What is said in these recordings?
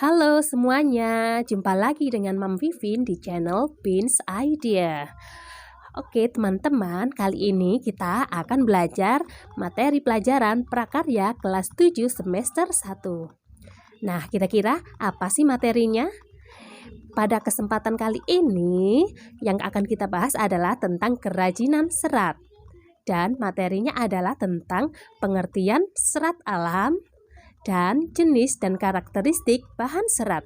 Halo semuanya, jumpa lagi dengan Mam Vivin di channel Beans Idea. Oke teman-teman, kali ini kita akan belajar materi pelajaran prakarya kelas 7 semester 1. Nah, kira-kira apa sih materinya? Pada kesempatan kali ini, yang akan kita bahas adalah tentang kerajinan serat. Dan materinya adalah tentang pengertian serat alam, dan jenis dan karakteristik bahan serat.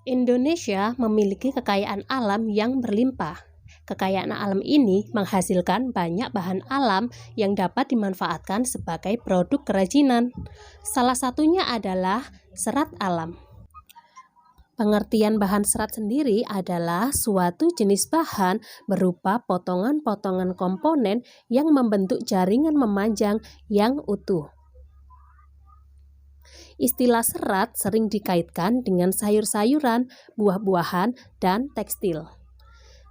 Indonesia memiliki kekayaan alam yang berlimpah. Kekayaan alam ini menghasilkan banyak bahan alam yang dapat dimanfaatkan sebagai produk kerajinan. Salah satunya adalah serat alam. Pengertian bahan serat sendiri adalah suatu jenis bahan berupa potongan-potongan komponen yang membentuk jaringan memanjang yang utuh. Istilah serat sering dikaitkan dengan sayur-sayuran, buah-buahan, dan tekstil.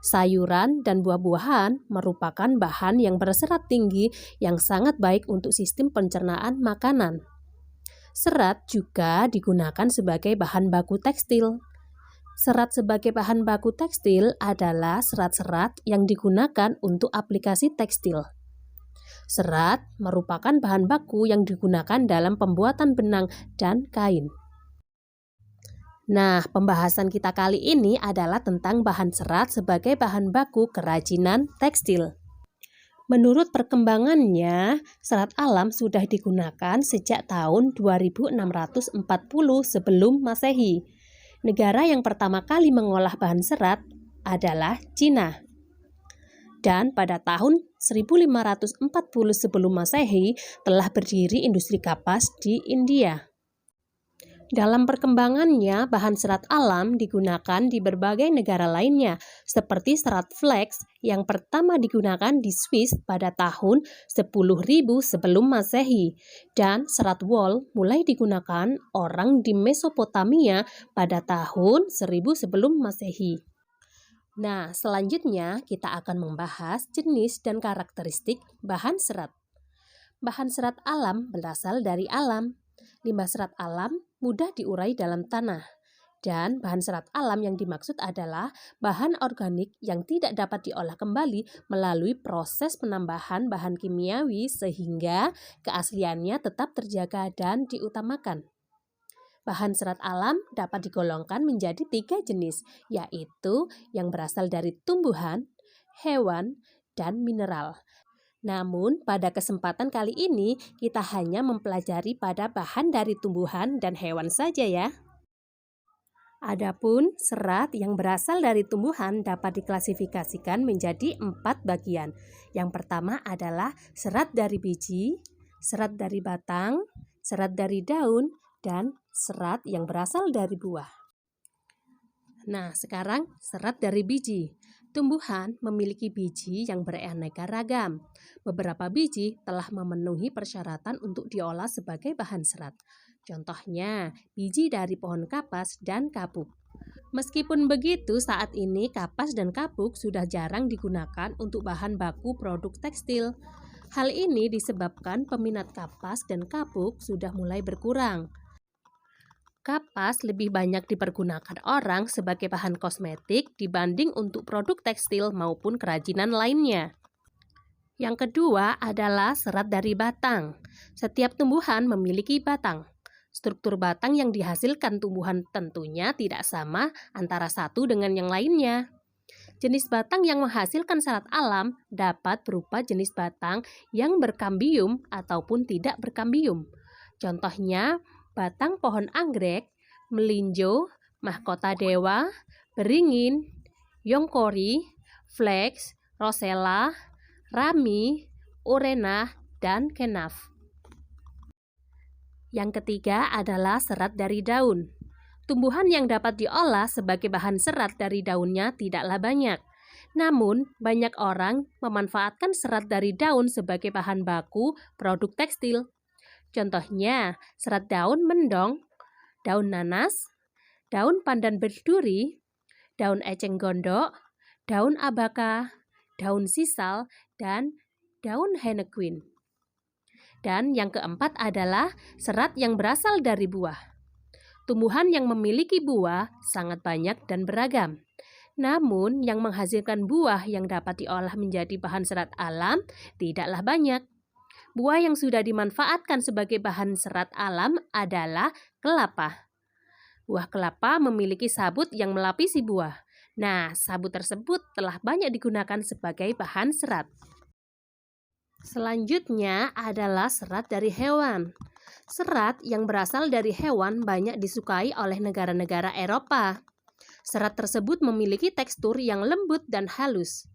Sayuran dan buah-buahan merupakan bahan yang berserat tinggi yang sangat baik untuk sistem pencernaan makanan. Serat juga digunakan sebagai bahan baku tekstil. Serat sebagai bahan baku tekstil adalah serat-serat yang digunakan untuk aplikasi tekstil. Serat merupakan bahan baku yang digunakan dalam pembuatan benang dan kain. Nah, pembahasan kita kali ini adalah tentang bahan serat sebagai bahan baku kerajinan tekstil. Menurut perkembangannya, serat alam sudah digunakan sejak tahun 2640 sebelum Masehi. Negara yang pertama kali mengolah bahan serat adalah Cina. Dan pada tahun 1540 sebelum Masehi telah berdiri industri kapas di India. Dalam perkembangannya, bahan serat alam digunakan di berbagai negara lainnya, seperti serat flax yang pertama digunakan di Swiss pada tahun 10.000 sebelum Masehi, dan serat wol mulai digunakan orang di Mesopotamia pada tahun 1000 sebelum Masehi. Nah, selanjutnya kita akan membahas jenis dan karakteristik bahan serat. Bahan serat alam berasal dari alam. Limbah serat alam mudah diurai dalam tanah. Dan bahan serat alam yang dimaksud adalah bahan organik yang tidak dapat diolah kembali melalui proses penambahan bahan kimiawi sehingga keasliannya tetap terjaga dan diutamakan. Bahan serat alam dapat digolongkan menjadi 3 jenis, yaitu yang berasal dari tumbuhan, hewan, dan mineral. Namun, pada kesempatan kali ini kita hanya mempelajari pada bahan dari tumbuhan dan hewan saja ya. Adapun serat yang berasal dari tumbuhan dapat diklasifikasikan menjadi 4 bagian. Yang pertama adalah serat dari biji, serat dari batang, serat dari daun, dan serat yang berasal dari buah. Nah, sekarang serat dari biji. Tumbuhan memiliki biji yang beraneka ragam. Beberapa biji telah memenuhi persyaratan untuk diolah sebagai bahan serat. Contohnya, biji dari pohon kapas dan kapuk. Meskipun begitu, saat ini kapas dan kapuk sudah jarang digunakan untuk bahan baku produk tekstil. Hal ini disebabkan peminat kapas dan kapuk sudah mulai berkurang. Kapas lebih banyak dipergunakan orang sebagai bahan kosmetik dibanding untuk produk tekstil maupun kerajinan lainnya. Yang kedua adalah serat dari batang. Setiap tumbuhan memiliki batang. Struktur batang yang dihasilkan tumbuhan tentunya tidak sama antara satu dengan yang lainnya. Jenis batang yang menghasilkan serat alam dapat berupa jenis batang yang berkambium ataupun tidak berkambium. Contohnya, batang pohon anggrek, melinjo, mahkota dewa, beringin, yongkori, flax, rosella, rami, urena, dan kenaf. Yang ketiga adalah serat dari daun. Tumbuhan yang dapat diolah sebagai bahan serat dari daunnya tidaklah banyak. Namun, banyak orang memanfaatkan serat dari daun sebagai bahan baku produk tekstil. Contohnya, serat daun mendong, daun nanas, daun pandan berduri, daun eceng gondok, daun abaka, daun sisal, dan daun henequin. Dan yang keempat adalah serat yang berasal dari buah. Tumbuhan yang memiliki buah sangat banyak dan beragam. Namun, yang menghasilkan buah yang dapat diolah menjadi bahan serat alam tidaklah banyak. Buah yang sudah dimanfaatkan sebagai bahan serat alam adalah kelapa. Buah kelapa memiliki sabut yang melapisi buah. Nah, sabut tersebut telah banyak digunakan sebagai bahan serat. Selanjutnya adalah serat dari hewan. Serat yang berasal dari hewan banyak disukai oleh negara-negara Eropa. Serat tersebut memiliki tekstur yang lembut dan halus.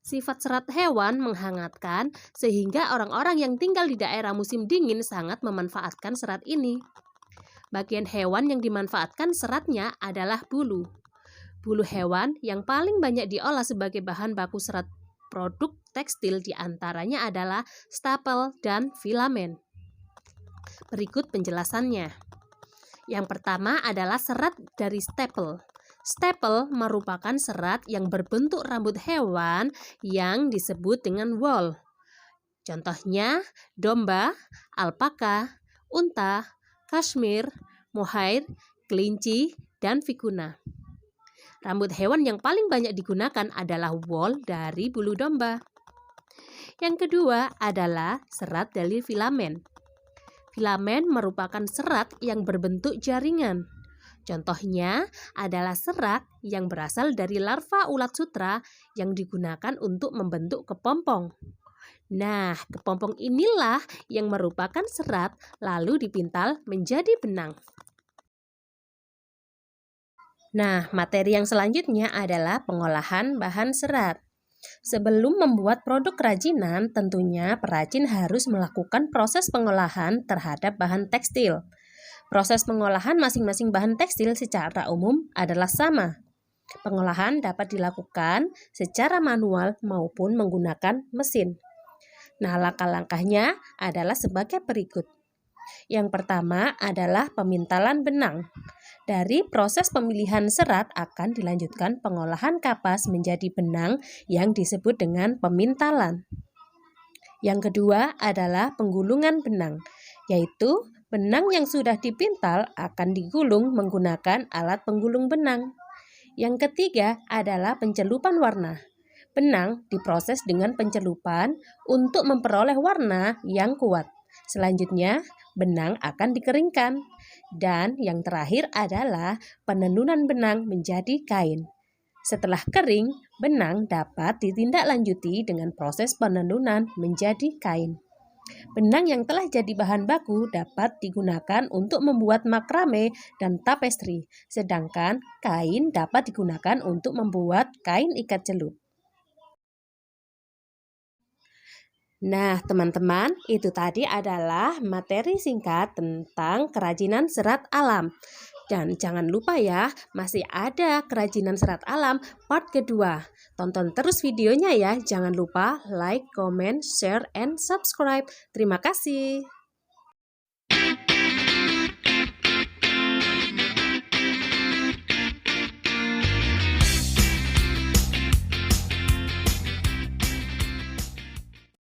Sifat serat hewan menghangatkan sehingga orang-orang yang tinggal di daerah musim dingin sangat memanfaatkan serat ini. Bagian hewan yang dimanfaatkan seratnya adalah bulu. Bulu hewan yang paling banyak diolah sebagai bahan baku serat produk tekstil diantaranya adalah stapel dan filamen. Berikut penjelasannya. Yang pertama adalah serat dari stapel. Stapel merupakan serat yang berbentuk rambut hewan yang disebut dengan wool. Contohnya domba, alpaka, unta, kashmir, mohair, kelinci, dan vicuna. Rambut hewan yang paling banyak digunakan adalah wool dari bulu domba. Yang kedua adalah serat dari filamen. Filamen merupakan serat yang berbentuk jaringan. Contohnya adalah serat yang berasal dari larva ulat sutra yang digunakan untuk membentuk kepompong. Nah, kepompong inilah yang merupakan serat lalu dipintal menjadi benang. Nah, materi yang selanjutnya adalah pengolahan bahan serat. Sebelum membuat produk kerajinan, tentunya perajin harus melakukan proses pengolahan terhadap bahan tekstil. Proses pengolahan masing-masing bahan tekstil secara umum adalah sama. Pengolahan dapat dilakukan secara manual maupun menggunakan mesin. Nah, langkah-langkahnya adalah sebagai berikut. Yang pertama adalah pemintalan benang. Dari proses pemilihan serat akan dilanjutkan pengolahan kapas menjadi benang yang disebut dengan pemintalan. Yang kedua adalah penggulungan benang, yaitu benang yang sudah dipintal akan digulung menggunakan alat penggulung benang. Yang ketiga adalah pencelupan warna. Benang diproses dengan pencelupan untuk memperoleh warna yang kuat. Selanjutnya, benang akan dikeringkan. Dan yang terakhir adalah penenunan benang menjadi kain. Setelah kering, benang dapat ditindaklanjuti dengan proses penenunan menjadi kain. Benang yang telah jadi bahan baku dapat digunakan untuk membuat makrame dan tapestri, sedangkan kain dapat digunakan untuk membuat kain ikat celup. Nah, teman-teman, itu tadi adalah materi singkat tentang kerajinan serat alam. Dan jangan lupa ya, masih ada kerajinan serat alam part kedua. Tonton terus videonya ya, jangan lupa like, comment, share, and subscribe. Terima kasih.